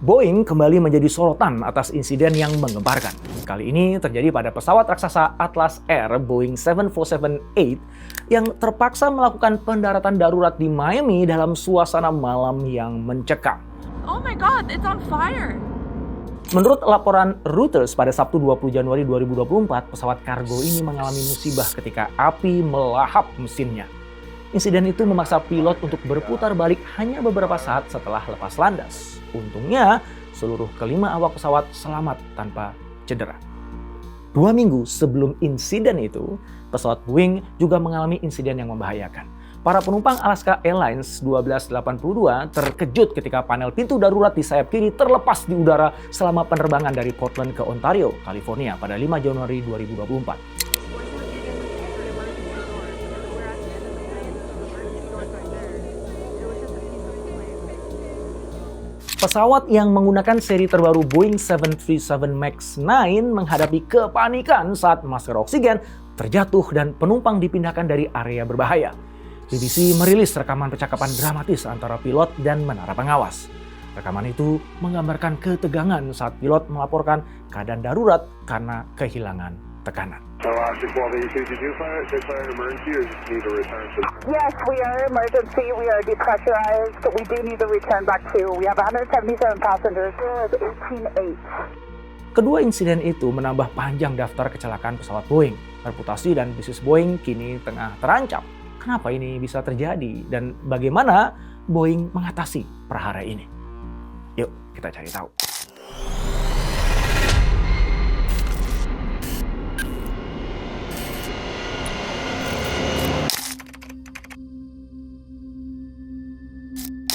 Boeing kembali menjadi sorotan atas insiden yang menggemparkan. Kali ini terjadi pada pesawat raksasa Atlas Air Boeing 747-8 yang terpaksa melakukan pendaratan darurat di Miami dalam suasana malam yang mencekam. Oh my God, it's on fire! Menurut laporan Reuters pada Sabtu 20 Januari 2024, pesawat kargo ini mengalami musibah ketika api melahap mesinnya. Insiden itu memaksa pilot untuk berputar balik hanya beberapa saat setelah lepas landas. Untungnya, seluruh kelima awak pesawat selamat tanpa cedera. 2 minggu sebelum insiden itu, pesawat Boeing juga mengalami insiden yang membahayakan. Para penumpang Alaska Airlines 1282 terkejut ketika panel pintu darurat di sayap kiri terlepas di udara selama penerbangan dari Portland ke Ontario, California pada 5 Januari 2024. Pesawat yang menggunakan seri terbaru Boeing 737 MAX 9 menghadapi kepanikan saat masker oksigen terjatuh dan penumpang dipindahkan dari area berbahaya. BBC merilis rekaman percakapan dramatis antara pilot dan menara pengawas. Rekaman itu menggambarkan ketegangan saat pilot melaporkan keadaan darurat karena kehilangan tekanan. Yes, we are emergency. We are depressurized. We do need to return back to. We have 177 passengers. 18-8. Kedua insiden itu menambah panjang daftar kecelakaan pesawat Boeing. Reputasi dan bisnis Boeing kini tengah terancam. Kenapa ini bisa terjadi dan bagaimana Boeing mengatasi perhara ini? Yuk kita cari tahu.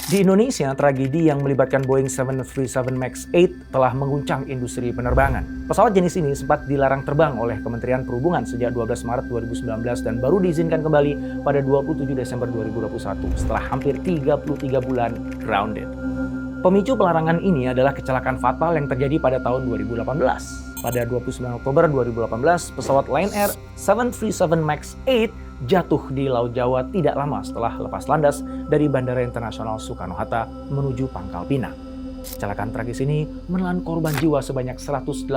Di Indonesia, tragedi yang melibatkan Boeing 737 MAX 8 telah mengguncang industri penerbangan. Pesawat jenis ini sempat dilarang terbang oleh Kementerian Perhubungan sejak 12 Maret 2019 dan baru diizinkan kembali pada 27 Desember 2021 setelah hampir 33 bulan grounded. Pemicu pelarangan ini adalah kecelakaan fatal yang terjadi pada tahun 2018. Pada 29 Oktober 2018, pesawat Lion Air 737 MAX 8 jatuh di Laut Jawa tidak lama setelah lepas landas dari Bandara Internasional Soekarno-Hatta menuju Pangkal Pinang. Kecelakaan tragis ini menelan korban jiwa sebanyak 189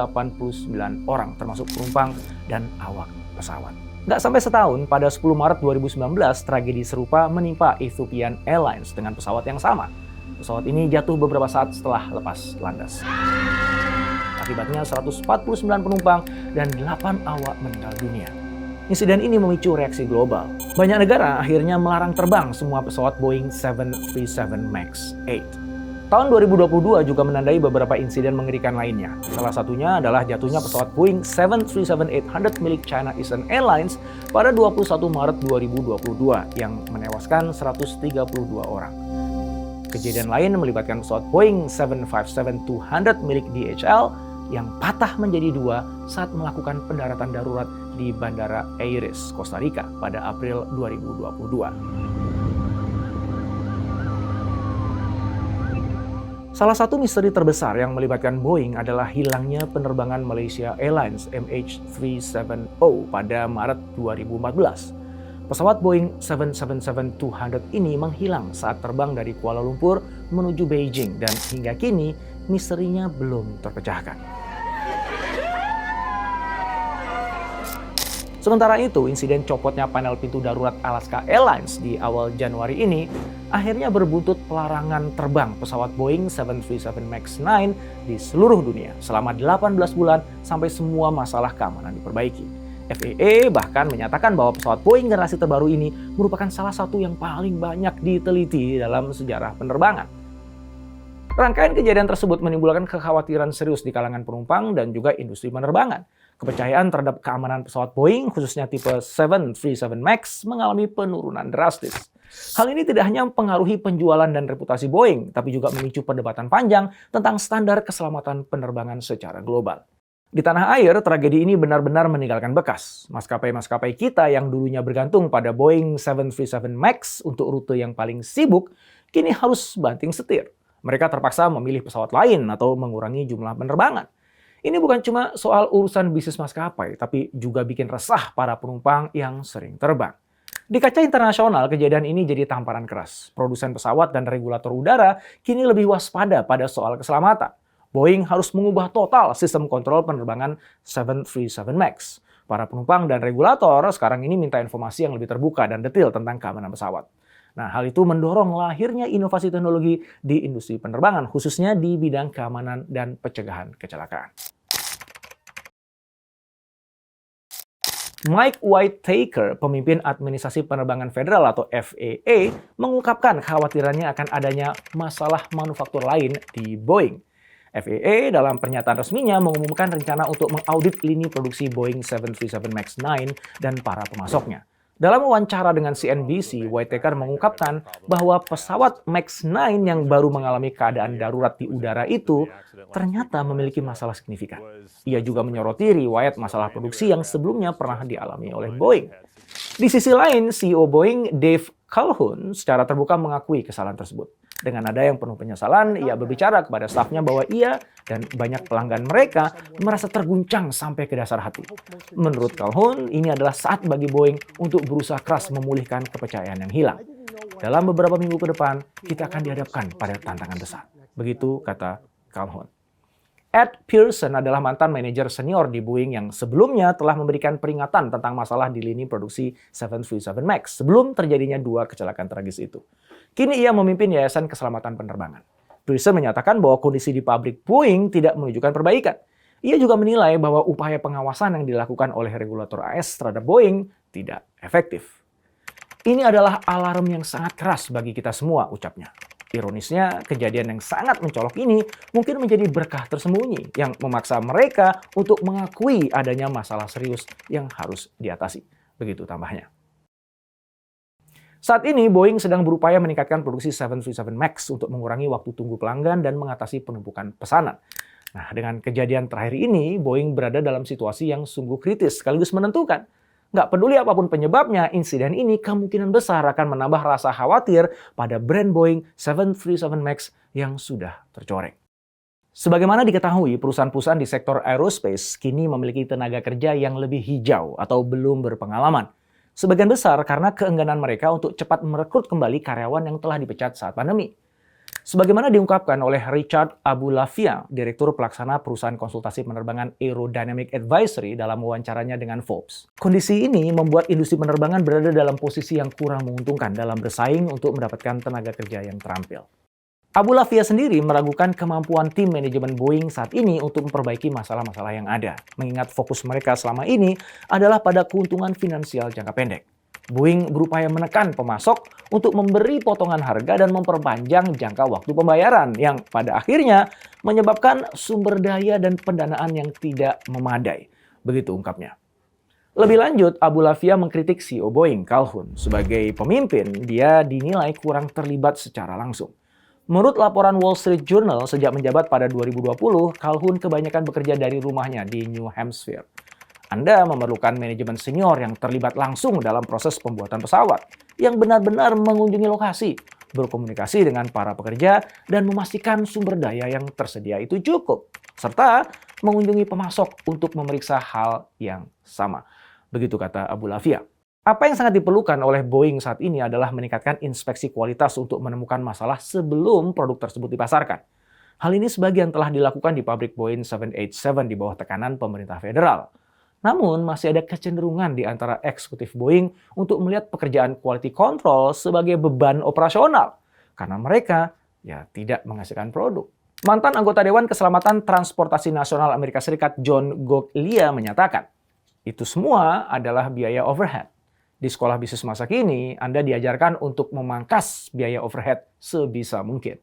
orang termasuk penumpang dan awak pesawat. Nggak sampai setahun, pada 10 Maret 2019, tragedi serupa menimpa Ethiopian Airlines dengan pesawat yang sama. Pesawat ini jatuh beberapa saat setelah lepas landas. Akibatnya 149 penumpang dan 8 awak meninggal dunia. Insiden ini memicu reaksi global. Banyak negara akhirnya melarang terbang semua pesawat Boeing 737 MAX 8. Tahun 2022 juga menandai beberapa insiden mengerikan lainnya. Salah satunya adalah jatuhnya pesawat Boeing 737-800 milik China Eastern Airlines pada 21 Maret 2022 yang menewaskan 132 orang. Kejadian lain melibatkan pesawat Boeing 757-200 milik DHL yang patah menjadi dua saat melakukan pendaratan darurat di Bandara Aires, Costa Rica pada April 2022. Salah satu misteri terbesar yang melibatkan Boeing adalah hilangnya penerbangan Malaysia Airlines MH370 pada Maret 2014. Pesawat Boeing 777-200 ini menghilang saat terbang dari Kuala Lumpur menuju Beijing dan hingga kini misterinya belum terpecahkan. Sementara itu, insiden copotnya panel pintu darurat Alaska Airlines di awal Januari ini akhirnya berbuntut pelarangan terbang pesawat Boeing 737 MAX 9 di seluruh dunia selama 18 bulan sampai semua masalah keamanan diperbaiki. FAA bahkan menyatakan bahwa pesawat Boeing generasi terbaru ini merupakan salah satu yang paling banyak diteliti dalam sejarah penerbangan. Rangkaian kejadian tersebut menimbulkan kekhawatiran serius di kalangan penumpang dan juga industri penerbangan. Kepercayaan terhadap keamanan pesawat Boeing, khususnya tipe 737 MAX, mengalami penurunan drastis. Hal ini tidak hanya mempengaruhi penjualan dan reputasi Boeing, tapi juga memicu perdebatan panjang tentang standar keselamatan penerbangan secara global. Di tanah air, tragedi ini benar-benar meninggalkan bekas. Maskapai-maskapai kita yang dulunya bergantung pada Boeing 737 MAX untuk rute yang paling sibuk, kini harus banting setir. Mereka terpaksa memilih pesawat lain atau mengurangi jumlah penerbangan. Ini bukan cuma soal urusan bisnis maskapai, tapi juga bikin resah para penumpang yang sering terbang. Di kaca internasional, kejadian ini jadi tamparan keras. Produsen pesawat dan regulator udara kini lebih waspada pada soal keselamatan. Boeing harus mengubah total sistem kontrol penerbangan 737 MAX. Para penumpang dan regulator sekarang ini minta informasi yang lebih terbuka dan detail tentang keamanan pesawat. Nah, hal itu mendorong lahirnya inovasi teknologi di industri penerbangan, khususnya di bidang keamanan dan pencegahan kecelakaan. Mike Whitaker, pemimpin Administrasi Penerbangan Federal atau FAA, mengungkapkan kekhawatirannya akan adanya masalah manufaktur lain di Boeing. FAA dalam pernyataan resminya mengumumkan rencana untuk mengaudit lini produksi Boeing 737 MAX 9 dan para pemasoknya. Dalam wawancara dengan CNBC, Whitaker mengungkapkan bahwa pesawat MAX 9 yang baru mengalami keadaan darurat di udara itu ternyata memiliki masalah signifikan. Ia juga menyoroti riwayat masalah produksi yang sebelumnya pernah dialami oleh Boeing. Di sisi lain, CEO Boeing Dave Calhoun secara terbuka mengakui kesalahan tersebut. Dengan nada yang penuh penyesalan, ia berbicara kepada stafnya bahwa ia dan banyak pelanggan mereka merasa terguncang sampai ke dasar hati. Menurut Calhoun, ini adalah saat bagi Boeing untuk berusaha keras memulihkan kepercayaan yang hilang. Dalam beberapa minggu ke depan, kita akan dihadapkan pada tantangan besar. Begitu kata Calhoun. Ed Pearson adalah mantan manajer senior di Boeing yang sebelumnya telah memberikan peringatan tentang masalah di lini produksi 737 MAX sebelum terjadinya dua kecelakaan tragis itu. Kini ia memimpin Yayasan Keselamatan Penerbangan. Pearson menyatakan bahwa kondisi di pabrik Boeing tidak menunjukkan perbaikan. Ia juga menilai bahwa upaya pengawasan yang dilakukan oleh regulator AS terhadap Boeing tidak efektif. Ini adalah alarm yang sangat keras bagi kita semua, ucapnya. Ironisnya, kejadian yang sangat mencolok ini mungkin menjadi berkah tersembunyi yang memaksa mereka untuk mengakui adanya masalah serius yang harus diatasi. Begitu tambahnya. Saat ini, Boeing sedang berupaya meningkatkan produksi 737 MAX untuk mengurangi waktu tunggu pelanggan dan mengatasi penumpukan pesanan. Nah, dengan kejadian terakhir ini, Boeing berada dalam situasi yang sungguh kritis sekaligus menentukan. Nggak peduli apapun penyebabnya, insiden ini kemungkinan besar akan menambah rasa khawatir pada brand Boeing 737 MAX yang sudah tercoreng. Sebagaimana diketahui, perusahaan-perusahaan di sektor aerospace kini memiliki tenaga kerja yang lebih hijau atau belum berpengalaman. Sebagian besar karena keengganan mereka untuk cepat merekrut kembali karyawan yang telah dipecat saat pandemi. Sebagaimana diungkapkan oleh Richard Aboulafia, Direktur Pelaksana Perusahaan Konsultasi Penerbangan Aerodynamic Advisory dalam wawancaranya dengan Forbes. Kondisi ini membuat industri penerbangan berada dalam posisi yang kurang menguntungkan dalam bersaing untuk mendapatkan tenaga kerja yang terampil. Aboulafia sendiri meragukan kemampuan tim manajemen Boeing saat ini untuk memperbaiki masalah-masalah yang ada, mengingat fokus mereka selama ini adalah pada keuntungan finansial jangka pendek. Boeing berupaya menekan pemasok untuk memberi potongan harga dan memperpanjang jangka waktu pembayaran yang pada akhirnya menyebabkan sumber daya dan pendanaan yang tidak memadai. Begitu ungkapnya. Lebih lanjut, Aboulafia mengkritik CEO Boeing, Calhoun. Sebagai pemimpin, dia dinilai kurang terlibat secara langsung. Menurut laporan Wall Street Journal, sejak menjabat pada 2020, Calhoun kebanyakan bekerja dari rumahnya di New Hampshire. Anda memerlukan manajemen senior yang terlibat langsung dalam proses pembuatan pesawat, yang benar-benar mengunjungi lokasi, berkomunikasi dengan para pekerja, dan memastikan sumber daya yang tersedia itu cukup, serta mengunjungi pemasok untuk memeriksa hal yang sama. Begitu kata Aboulafia. Apa yang sangat diperlukan oleh Boeing saat ini adalah meningkatkan inspeksi kualitas untuk menemukan masalah sebelum produk tersebut dipasarkan. Hal ini sebagian telah dilakukan di pabrik Boeing 787 di bawah tekanan pemerintah federal. Namun, masih ada kecenderungan di antara eksekutif Boeing untuk melihat pekerjaan quality control sebagai beban operasional, karena mereka tidak menghasilkan produk. Mantan anggota Dewan Keselamatan Transportasi Nasional Amerika Serikat John Goglia menyatakan, itu semua adalah biaya overhead. Di sekolah bisnis masa kini, Anda diajarkan untuk memangkas biaya overhead sebisa mungkin.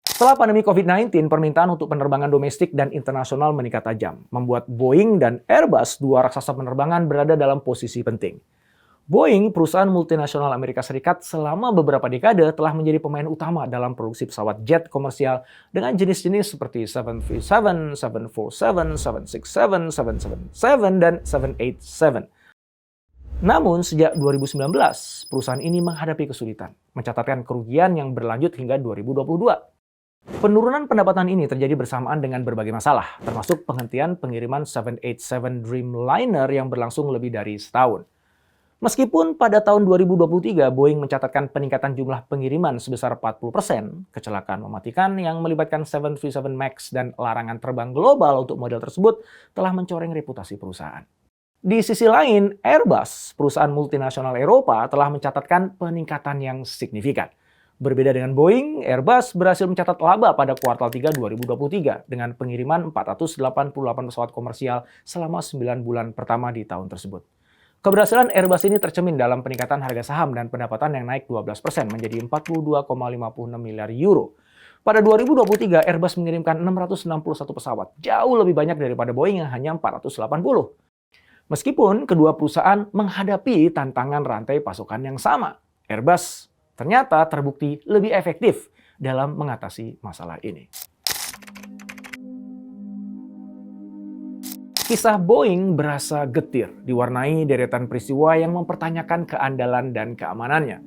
Setelah pandemi COVID-19, permintaan untuk penerbangan domestik dan internasional meningkat tajam, membuat Boeing dan Airbus, dua raksasa penerbangan, berada dalam posisi penting. Boeing, perusahaan multinasional Amerika Serikat, selama beberapa dekade telah menjadi pemain utama dalam produksi pesawat jet komersial dengan jenis-jenis seperti 737, 747, 767, 777, dan 787. Namun, sejak 2019, perusahaan ini menghadapi kesulitan, mencatatkan kerugian yang berlanjut hingga 2022. Penurunan pendapatan ini terjadi bersamaan dengan berbagai masalah, termasuk penghentian pengiriman 787 Dreamliner yang berlangsung lebih dari setahun. Meskipun pada tahun 2023 Boeing mencatatkan peningkatan jumlah pengiriman sebesar 40%, kecelakaan mematikan yang melibatkan 737 MAX dan larangan terbang global untuk model tersebut telah mencoreng reputasi perusahaan. Di sisi lain, Airbus, perusahaan multinasional Eropa, telah mencatatkan peningkatan yang signifikan. Berbeda dengan Boeing, Airbus berhasil mencatat laba pada kuartal 3 2023 dengan pengiriman 488 pesawat komersial selama 9 bulan pertama di tahun tersebut. Keberhasilan Airbus ini tercermin dalam peningkatan harga saham dan pendapatan yang naik 12% menjadi 42,56 miliar euro. Pada 2023, Airbus mengirimkan 661 pesawat, jauh lebih banyak daripada Boeing yang hanya 480. Meskipun kedua perusahaan menghadapi tantangan rantai pasokan yang sama, Airbus ternyata terbukti lebih efektif dalam mengatasi masalah ini. Kisah Boeing berasa getir, diwarnai deretan peristiwa yang mempertanyakan keandalan dan keamanannya.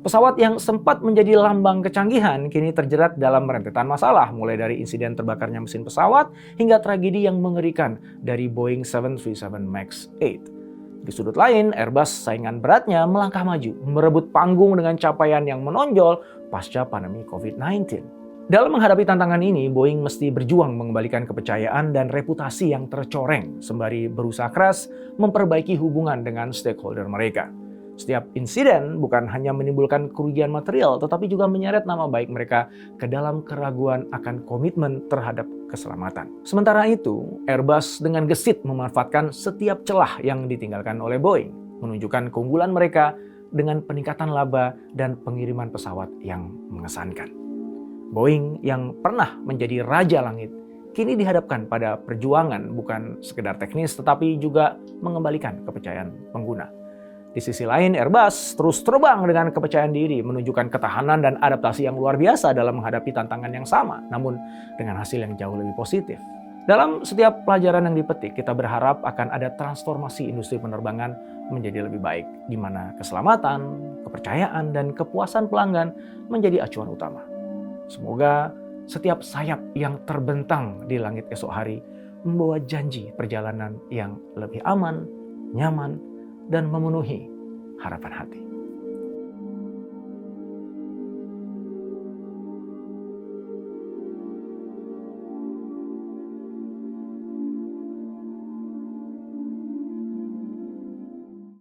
Pesawat yang sempat menjadi lambang kecanggihan kini terjerat dalam rentetan masalah, mulai dari insiden terbakarnya mesin pesawat hingga tragedi yang mengerikan dari Boeing 737 MAX 8. Di sudut lain, Airbus saingan beratnya melangkah maju, merebut panggung dengan capaian yang menonjol pasca pandemi COVID-19. Dalam menghadapi tantangan ini, Boeing mesti berjuang mengembalikan kepercayaan dan reputasi yang tercoreng, sembari berusaha keras memperbaiki hubungan dengan stakeholder mereka. Setiap insiden bukan hanya menimbulkan kerugian material, tetapi juga menyeret nama baik mereka ke dalam keraguan akan komitmen terhadap keselamatan. Sementara itu, Airbus dengan gesit memanfaatkan setiap celah yang ditinggalkan oleh Boeing, menunjukkan keunggulan mereka dengan peningkatan laba dan pengiriman pesawat yang mengesankan. Boeing yang pernah menjadi raja langit, kini dihadapkan pada perjuangan bukan sekedar teknis tetapi juga mengembalikan kepercayaan pengguna. Di sisi lain, Airbus terus terbang dengan kepercayaan diri, menunjukkan ketahanan dan adaptasi yang luar biasa dalam menghadapi tantangan yang sama, namun dengan hasil yang jauh lebih positif. Dalam setiap pelajaran yang dipetik, kita berharap akan ada transformasi industri penerbangan menjadi lebih baik, di mana keselamatan, kepercayaan, dan kepuasan pelanggan menjadi acuan utama. Semoga setiap sayap yang terbentang di langit esok hari membawa janji perjalanan yang lebih aman, nyaman, dan memenuhi harapan hati.